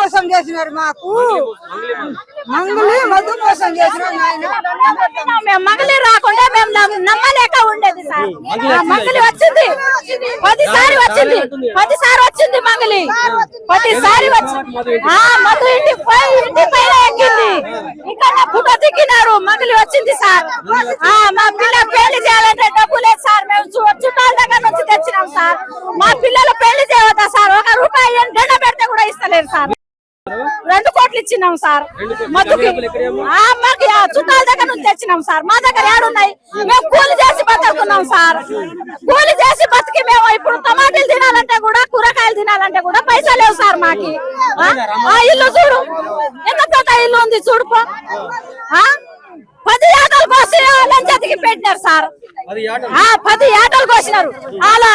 మోసం చేసినారు మాకు మధు మోసం చేసినారు మేము మంగళి రాకుండా మేము నమ్మలేక ఉండేది సార్ మంగళి వచ్చింది 10 సారి వచ్చింది 10 సారి వచ్చింది మంగళి 10 సారి వచ్చింది మధు ఇంటి పైన ఎక్కింది ఇక్కడ ఫోటో దిగినారు మంగళి వచ్చింది సార్ మా పిల్ల పెళ్లి చేయాలంటే డబ్బు లేదు సార్ మేము చుట్టాల దగ్గర నుంచి తెచ్చినాం సార్ మా పిల్లలు పెళ్లి చేయవద్దా సార్ 1 రూపాయి దండ పెడితే కూడా ఇస్తలేదు సార్ 2 కోట్లు ఇచ్చినాం సార్ మధుకి మాకు చుట్టాల దగ్గర నుంచి తెచ్చినాం సార్ మా దగ్గర ఏడున్నాయి మేము కూలి చేసి బతుకున్నాం సార్ కూలి చేసి బతికి మేము ఇప్పుడు టమాటాలు తినాలంటే కూడా కూరగాయలు తినాలంటే కూడా పైసా లేవు సార్ మాకి ఆ ఇల్లు చూడు ఎంత పెద్ద ఇల్లు ఉంది చూడుకో 10 ఆటలు కోసి లంచతికి పెట్టినారు సార్ 10 ఆటలు కోసినారు వాళ్ళ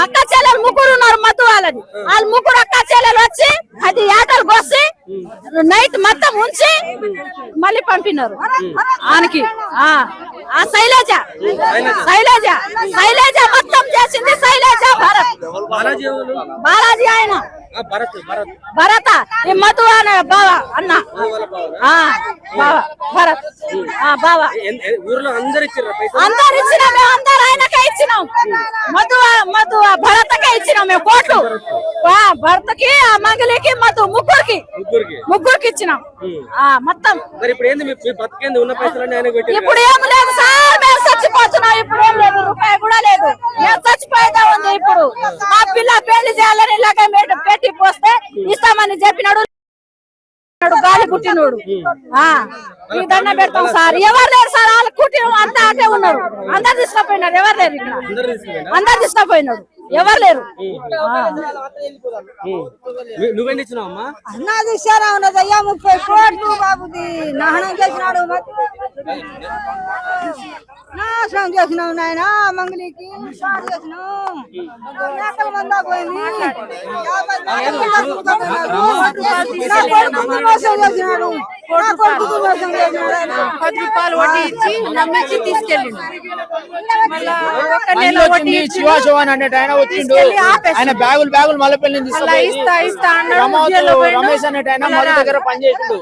అక్క చెల్లెలు 3 ఉన్నారు మధు వాళ్ళని వాళ్ళు 3 అక్క చెల్లెలు వచ్చి 10 ఆటలు కోసి నైట్ మొత్తం ఉంచి మళ్ళీ పంపినారు ఆయనకి ఆ శైలజ మొత్తం చేసింది శైలజ భరత్ బాలాజీ ఆయన భరత ఈ మధు అనే బావ అన్న భరత్ బావా అందరు ఇచ్చినాం మేము అందరు ఆయనకే ఇచ్చినాం మధు భరతకే ఇచ్చినాం మేము కోట్లు భరతకి మంగళికి మధు ముగ్గురికి ఇచ్చినాం మొత్తం ఇప్పుడు ఏం లేదు సార్ మేము చచ్చిపోతున్నాం ఇప్పుడు ఏం లేదు రూపాయి కూడా లేదు మేము చచ్చిపోయేదా ఉంది ఇప్పుడు మా పిల్ల పెళ్లి చేయాలని ఇలాగ పెట్టి పోస్తే ఇస్తామని చెప్పినాడు గాలి పుట్టినోడు ఈ దండ పెడతాం సార్ ఎవరు లేరు సార్ వాళ్ళు కుట్టిన అంతా అటే ఉన్నారు అందరు తీసుకుపోయినారు ఎవరు లేరు ఇక్కడ అందరు తీసుకుపోయినాడు ఎవరు లేరు నువ్వేం ఇచ్చినావమ్మా అన్నది ఇచ్చారా ఉన్నదయ్యా 30 కోట్లు బాబుది నాశనం చేసినాడు నాశనం చేసినావు నాయన మంగళికి చేసినావు మందా పోయింది మోసం చేసినాడు 10 రూపాయలు వడ్డీ ఇచ్చి నమ్మించి తీసుకెళ్ళిండు ఆయన బ్యాగులు మల్లెపల్లి రమేష్ అనేట ఆయన మళ్ళీ దగ్గర పనిచేసిండు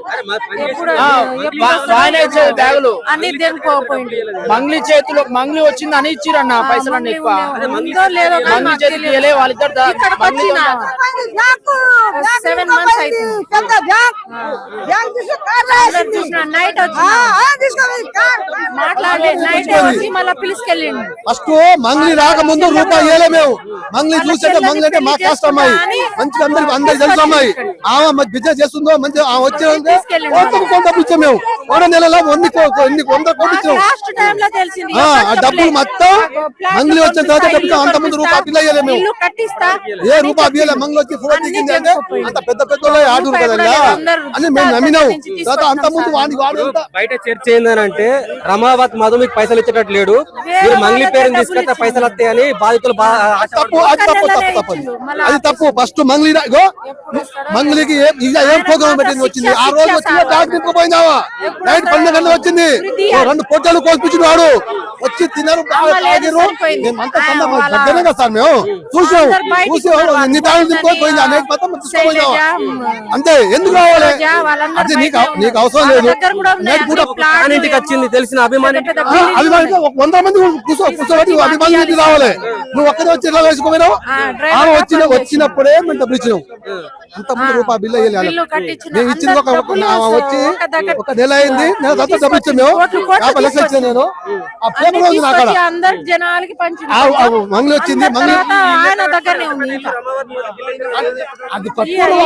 బ్యాగులు అన్ని దేనిపోయింది మంగ్లీ చేతిలో మంగ్లీ వచ్చింది అని ఇచ్చిరన్న పైసలు అన్ని ఎక్కువ మంగ్లీ చేతికి వాళ్ళిద్దరు 7 months అవుతుంది నైట్ మాట్లాడే నైట్ వచ్చి మళ్ళీ పిలుచుకెళ్ళిండు ఫస్ట్ మంగ్లీ రాకముందు రూపాయి ఇవ్వలే మేము మంగ్లీ చూసేట మంగ్లీ అంటే మా కాస్ట్ అమ్మాయి మంచిగా అందరికి తెలుసు అమ్మాయి ఆమె బిజినెస్ చేస్తుందో మంచి వచ్చే డబ్బులు ఇచ్చాం మేము 1 నెలలో 100 కోట్లు ఇచ్చాం ఆ డబ్బులు మొత్తం మంగ్లీ వచ్చిన తర్వాత డబ్బులు అంత ముందు రూపాయి బిల్ అయ్యలే మేము ఏ రూపాయి బియ్యలే మంగ్లీ వచ్చి ఫోటో దిగింది అంటే అంత పెద్ద ఆడూరు కదన్నా అని మేము నమ్మినాం తర్వాత అంత ముందు బయట చర్చ ఏంటంటే రమావత్ మధు మీకు పైసలు ఇచ్చేటట్టు లేడు మీరు మంగ్లీ పేరుని తీసుకొస్తే పైసలు వస్తాయని బాధితులు అది తప్పు ఫస్ట్ మంగ్లీకి ఏం ప్రోగ్రామ్ పెట్టింది వచ్చింది ఆ రోజు వచ్చింది పోయిందావా నైట్ 12 గంటలు వచ్చింది 2 పొట్టలు కోల్పించింది వాడు వచ్చి తిన్నారు మేమంతా దగ్గరనే కదా సార్ మేము చూసాం చూసి పోయింది ఆ నైట్ మొత్తం తీసుకుపోయినావా అంతే ఎందుకు రావాలి అది నీకు అవసరం లేదు నైట్ పూట ఇంటికి వచ్చింది తెలిసిన అభిమాని 100 మంది కూర్చోబెట్టి అభిమాని ఇంటికి రావాలి నువ్వు ఒక్కడే వచ్చి ఇలా వేసుకోపోయినావు ఆమె వచ్చినప్పుడే మేము డబ్బులు ఇచ్చినాం అంత ముందు రూపాయి బిల్లు అయ్యాలి మేము ఇచ్చింది వచ్చి 1 నెల అయింది నేను అంతా డబ్బులు ఇచ్చాను మేము 50 లక్షలు ఇచ్చాను నేను ఆ పేపర్ ఉంది నాకు మంగ్లీ వచ్చింది అది కట్టుకోరు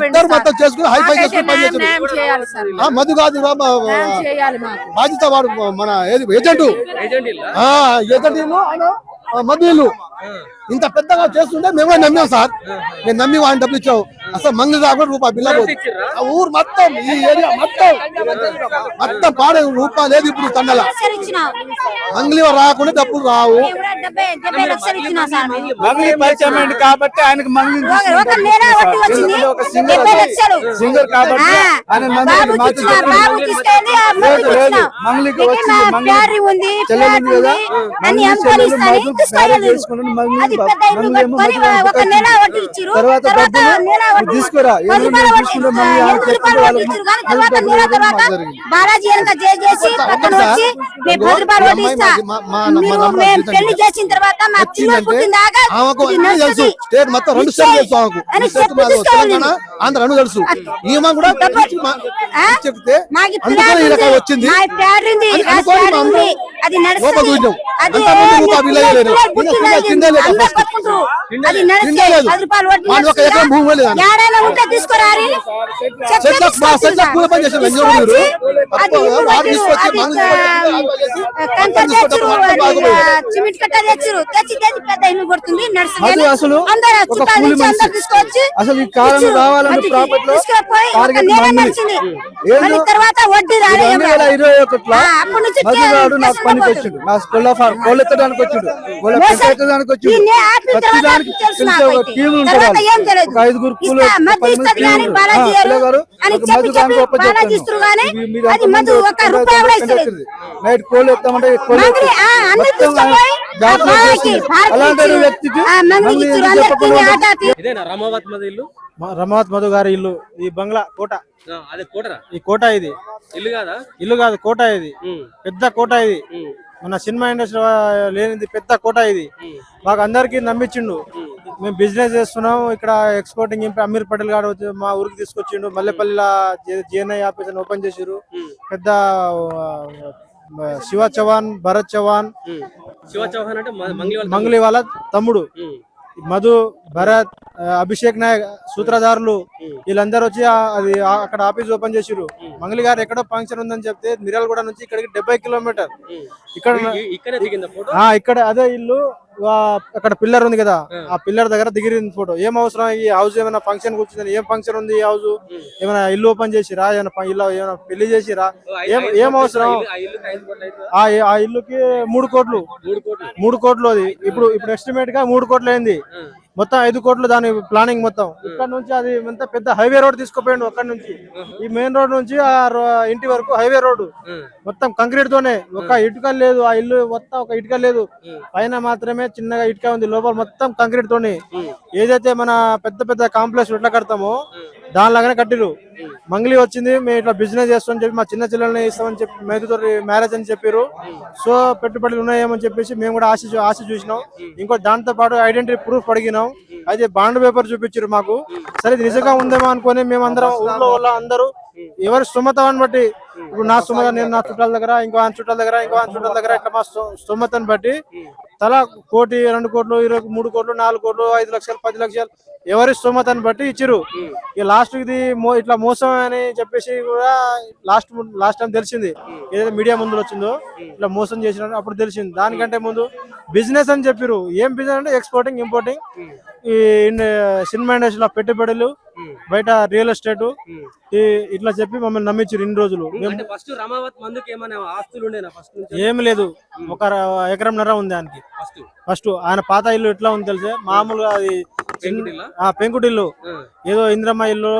ఇద్దరు మొత్తం చేసుకుని హైఫై చేసుకుని పని చేస్తారు మధు కాదు బాధ్యత వాడు మన ఏజెంట్ మధులు ఇంత పెద్దగా చేస్తుంటే మేమే నమ్మాం సార్ నేను నమ్మి వాడిని డబ్బులు ఇచ్చావు అసలు మంగళ రాకుండా రూపాయి బిల్ల ఆ ఊరు మొత్తం ఈ ఏరియా మొత్తం పాడే రూపాయి లేదు ఇప్పుడు తండల మంగళ రాకుండా డబ్బులు రావు మంగళి పరిచయం కాబట్టి ఆయనకు సింగర్ కాబట్టి మంగళికి వచ్చింది చెల్లెలు చేసుకుని అది పెద్ద ఇల్లు కట్టుకొని ఒక నెల వడ్డీ ఇచ్చిరు. తర్వాత నెల వడ్డీ తీసుకురా 10 రూపాయల వడ్డీ ఇచ్చిరు. కానీ తర్వాత నెల తర్వాత బాలాజీ వెనక చేసి పక్కన వచ్చి మేము 10 రూపాయలు వడ్డీ ఇస్తా, మీరు మేము పెళ్లి చేసిన తర్వాత మా పిల్లలు పుట్టిన దాకా తెలుసు స్టేట్ మొత్తం 2 స్టేట్ తెలుసు తెలంగాణ ఆంధ్ర 2 తెలుసు. ఈమె కూడా చెప్తే అందుకని ఈ రకం వచ్చింది. అది ఉంటే తీసుకురారి సిమెంట్ కట్ట తెచ్చిరు, తెచ్చి పెద్ద ఇల్లు కొడుతుంది నడుస్తుంది. తీసుకొచ్చి తర్వాత వడ్డీ అప్పటి నుంచి నైట్ కోళ్ళు ఎత్తామంటే రమావత్ మధు గారి ఇల్లు ఈ బంగ్లా కోట. ఈ కోట ఇది ఇల్లు కాదు కోట. ఇది పెద్ద కోట. ఇది మన సినిమా ఇండస్ట్రీ లేనిది పెద్ద కోట. ఇది మాకు అందరికి నమ్మించిండు. మేము బిజినెస్ చేస్తున్నాం ఇక్కడ ఎక్స్పోర్టింగ్ అమీర్ పటేల్ గారు మా ఊరికి తీసుకొచ్చిండు. మల్లెపల్లిలో జిఎన్ఐ ఆఫీస్ అని ఓపెన్ చేసిరు. పెద్ద శివ చౌహాన్, భరత్ చౌహాన్, మంగళి వాళ్ళ తమ్ముడు మధు, భరత్, అభిషేక్ నాయక్ సూత్రధారులు వీళ్ళందరూ వచ్చి అది అక్కడ ఆఫీస్ ఓపెన్ చేసిరు. మంగళి గారు ఎక్కడో ఫంక్షన్ ఉందని చెప్తే మిర్యాలగూడ నుంచి ఇక్కడికి 70 కిలోమీటర్. ఇక్కడ అదే ఇల్లు. అక్కడ పిల్లర్ ఉంది కదా, ఆ పిల్లర్ దగ్గర దిగిరింది ఫోటో. ఏం అవసరం ఈ హౌస్? ఏమైనా ఫంక్షన్ కూర్చుందని? ఏం ఫంక్షన్ ఉంది ఈ హౌస్? ఏమైనా ఇల్లు ఓపెన్ చేసిరా? ఏమైనా పెళ్లి చేసిరా? ఏం అవసరం? ఆ ఇల్లుకి 3 కోట్లు. 3 కోట్లు అది ఇప్పుడు ఎస్టిమేట్ గా 3 కోట్లు అయింది. మొత్తం 5 కోట్లు దాని ప్లానింగ్ మొత్తం. ఇక్కడ నుంచి అది ఎంత పెద్ద హైవే రోడ్ తీసుకుపోయాడు. అక్కడ నుంచి ఈ మెయిన్ రోడ్ నుంచి ఆ ఇంటి వరకు హైవే రోడ్ మొత్తం కంక్రీట్ తోనే. ఒక ఇటుక లేదు. ఆ ఇల్లు మొత్తం ఒక ఇటుక లేదు. పైన మాత్రమే చిన్నగా ఇటుక ఉంది. లోపల మొత్తం కంక్రీట్ తోని. ఏదైతే మన పెద్ద పెద్ద కాంప్లెక్స్ ఎట్లా కడతామో దానిలాగానే కట్టిరు. మంగళి వచ్చింది, మేము ఇట్లా బిజినెస్ చేస్తామని చెప్పి మా చిన్న చిల్లల్ని ఇస్తామని చెప్పి మేదుతో మ్యారేజ్ అని చెప్పారు. సో పెట్టుబడులు ఉన్నాయేమని చెప్పేసి మేము కూడా ఆశ చూసినాం. ఇంకో దాంతో పాటు ఐడెంటిటీ ప్రూఫ్ అడిగినాం. అయితే బాండ్ పేపర్ చూపించారు మాకు. సరే ఇది నిజంగా ఉందేమో అనుకుని మేమందరం ఊళ్ళో వాళ్ళ అందరూ ఎవరి స్తోమతని బట్టి, ఇప్పుడు నా స్తోమత, నేను నా చుట్టాల దగ్గర, ఇంకో ఆయన చుట్టాల దగ్గర, ఇంకో ఆయన చుట్టాల దగ్గర, ఇట్లా మా స్తోమతని బట్టి తలా 1 కోటి, 2 కోట్లు, 3 కోట్లు, 4 కోట్లు, 5 లక్షలు, 10 లక్షలు ఎవరి స్తోమతని బట్టి ఇచ్చిరు. ఇక లాస్ట్ ఇది ఇట్లా మోసం అని చెప్పేసి కూడా లాస్ట్ టైం తెలిసింది. ఏదైతే మీడియా ముందు వచ్చిందో ఇట్లా మోసం చేసిన అప్పుడు తెలిసింది. దానికంటే ముందు బిజినెస్ అని చెప్పిరు. ఏం బిజినెస్ అంటే ఎక్స్పోర్టింగ్, ఇంపోర్టింగ్, ఈ సినిమా ఇండస్ట్రీలో పెట్టుబడులు, బయట రియల్ ఎస్టేట్ ఇట్లా చెప్పి మమ్మల్ని నమ్మించారు ఇన్ని రోజులు. ఏమి లేదు, 1 ఎకరంన్నర ఉంది దానికి. ఫస్ట్ ఆయన పాత ఇల్లు ఎట్లా ఉంది తెలిసే, మామూలుగా అది పెంకుటిల్లు. ఏదో ఇంద్రమ్మ ఇల్లు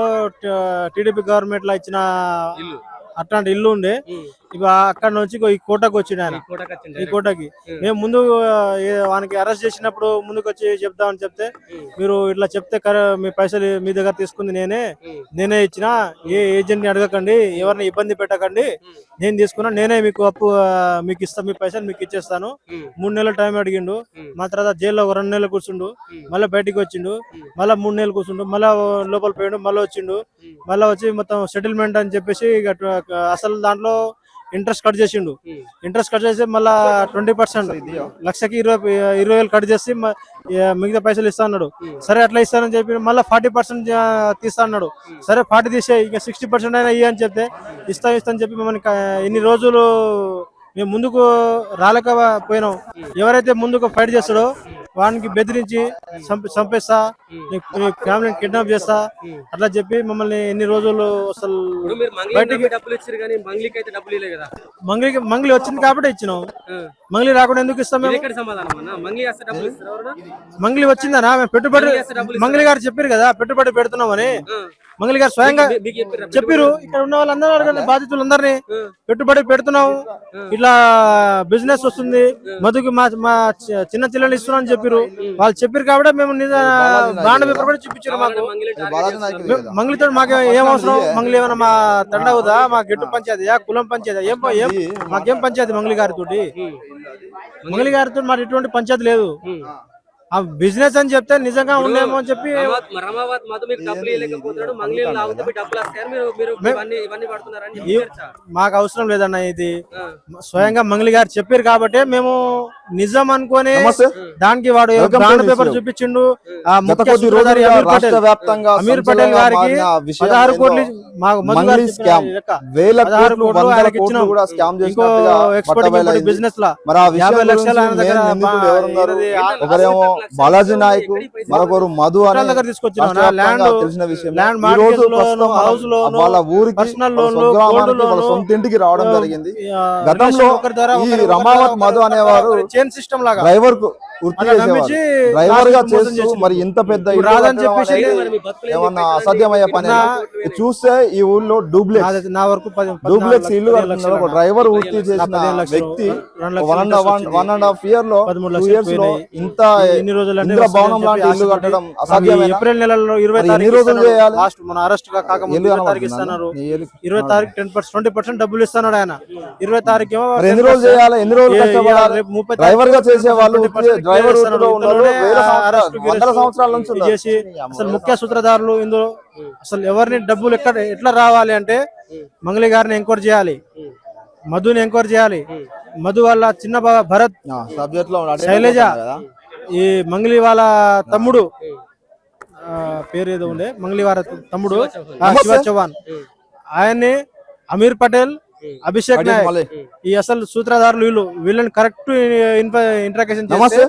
టీడీపీ గవర్నమెంట్ లో ఇచ్చిన అట్లాంటి ఇల్లు ఉండే. ఇక అక్కడ నుంచి ఈ కోటకు వచ్చిండు ఆయన. ఈ కోటకి మేము ముందు వానికి అరెస్ట్ చేసినప్పుడు ముందుకు వచ్చి చెప్తామని చెప్తే, మీరు ఇట్లా చెప్తే మీ పైసలు మీ దగ్గర తీసుకుంది నేనే ఇచ్చిన, ఏ ఏజెంట్ ని అడగకండి, ఎవరిని ఇబ్బంది పెట్టకండి, నేను తీసుకున్నా, నేనే మీకు మీకు ఇస్తా, మీ పైసలు మీకు ఇచ్చేస్తాను. 3 నెలల టైం అడిగిండు. మా తర్వాత జైల్లో 2 నెలలు కూర్చుండు. మళ్ళీ బయటికి వచ్చిండు. మళ్ళీ 3 నెలలు కూర్చుండు. మళ్ళీ లోపల పోయిండు. మళ్ళీ వచ్చిండు. మళ్ళీ వచ్చి మొత్తం సెటిల్మెంట్ అని చెప్పేసి అసలు దాంట్లో ఇంట్రెస్ట్ కట్ చేసిండు. ఇంట్రెస్ట్ కట్ చేసి మళ్ళా 20% లక్షకి 20,000 కట్ చేసి మిగతా పైసలు ఇస్తా అన్నాడు. సరే అట్లా ఇస్తానని చెప్పి మళ్ళీ 40% తీస్తా అన్నాడు. సరే 40 తీసే, ఇంకా 60% అయినా ఇయ్య అని చెప్తే ఇస్తా అని చెప్పి మమ్మల్ని ఇన్ని రోజులు మేము ముందుకు రాలేకపోయినాం. ఎవరైతే ముందుకు ఫైట్ చేస్తాడో వానికి బెదిరించి చంపేస్తా, నీ ఫ్యామిలీని కిడ్నాప్ చేస్తా అట్లా చెప్పి మమ్మల్ని ఎన్ని రోజులు అసలు బయటికి. మంగళి వచ్చింది కాబట్టి ఇచ్చినాం. మంగళి రాకుండా ఎందుకు ఇస్తాం మేము? మంగళి వచ్చిందనా? మేము పెట్టుబడి, మంగళి గారు చెప్పారు కదా పెట్టుబడి పెడుతున్నామని. మంగళి గారు స్వయంగా చెప్పారు. ఇక్కడ ఉన్న వాళ్ళందరూ అడగండి, బాధితులందరినీ, పెట్టుబడి పెడుతున్నాం, ఇట్లా బిజినెస్ వస్తుంది, మధుకి మా చిన్న చిల్లలు ఇస్తున్నాం అని చెప్పారు. చెప్పారు. వాళ్ళు చెప్పారు కాబట్టి మేము బాండ్ పేపర్ కూడా చూపించారు మాకు. మంగళితో మాకు ఏం అవసరం? మంగళి ఏమైనా మా తండవుదా, మా గెట్టు పంచాయతీయా, కులం పంచాయతీ? మాకేం పంచాయతీ మంగళి గారితోటి? మంగళి గారితో మాకు ఎటువంటి పంచాయతీ లేదు. ఆ బిజినెస్ అని చెప్తే నిజంగా ఉండేమో అని చెప్పి రమావత్ మధు మీకు డబ్బులు ఇవ్వలేకపోతున్నాడు, మంగళీలు లాగితే మీకు డబ్బులు వస్తాయని మీరు ఇవన్నీ పడుతున్నారని మాకు అవసరం లేదన్న. ఇది స్వయంగా మంగళి గారు చెప్పారు కాబట్టి మేము నిజం అనుకొని దానికి వాడు బాండ్ పేపర్ చూపించిండు. అమీర్ పటేల్ గారికి 16 కోట్లు బిజినెస్ లా 50 లక్షలు ఆయన దగ్గర బాలాజీ నాయక్, మరొకరు మధు అనే తెలిసిన విషయం. వాళ్ళ ఊరికి వాళ్ళ సొంత ఇంటికి రావడం జరిగింది. గతంలో ఈ రమావత్ మధు అనేవారు చైన్ సిస్టమ్ లాగా డ్రైవర్ కు డ్రైవర్ గా చేస్తూ మరి ఇంత పెద్ద ఏమన్నా అసాధ్యమయ్యే పని. చూస్తే ఈ ఊళ్ళో డూప్లెక్స్ ఇల్లు కడుతున్నారు. ఒక డ్రైవర్ వృత్తి చేసిన వ్యక్తి 1.5 ఇయర్ లో 2 years లో ఇంత ఇంద్ర భవనం లాంటి ఇల్లు కట్టడం అసాధ్యమైన. ఏప్రిల్ నెలలో 20 ఎన్ని రోజులు చేయాలి? లాస్ట్ మన అరెస్ట్ కాకముందు 20 తారీఖు ఇస్తున్నారు. 20 తారీఖు 20% డబ్బులు ఇస్తున్నాడు ఆయన. 20 తారీఖు ఏమో ఎన్ని రోజులు చేయాలి? ఎన్ని రోజులు కష్టపడాలి? డ్రైవర్ గా చేసే వాళ్ళు డ్రైవర్ వందల సంవత్సరాల నుంచి చేసి అసలు ముఖ్య సూత్రధారులు ఇందులో అసలు ఎవరిని డబ్బులు ఎట్లా రావాలి అంటే మంగళి గారిని ఎంక్వైరీ చేయాలి, మధుని ఎంక్వైరీ చేయాలి. మధు వాళ్ళ చిన్న భరత్ సబ్జెక్ట్ లో శైలజ, ఈ మంగళి వాళ్ళ తమ్ముడు పేరు ఏదో ఉండే, మంగళి వాళ్ళ తమ్ముడు శివ చౌహాన్, ఆయన్ని అమీర్ పటేల్, అభిషేక్ నాయక్, ఈ అసలు సూత్రధారులు వీళ్ళని కరెక్ట్ ఇంట్రాగేషన్ చేస్తే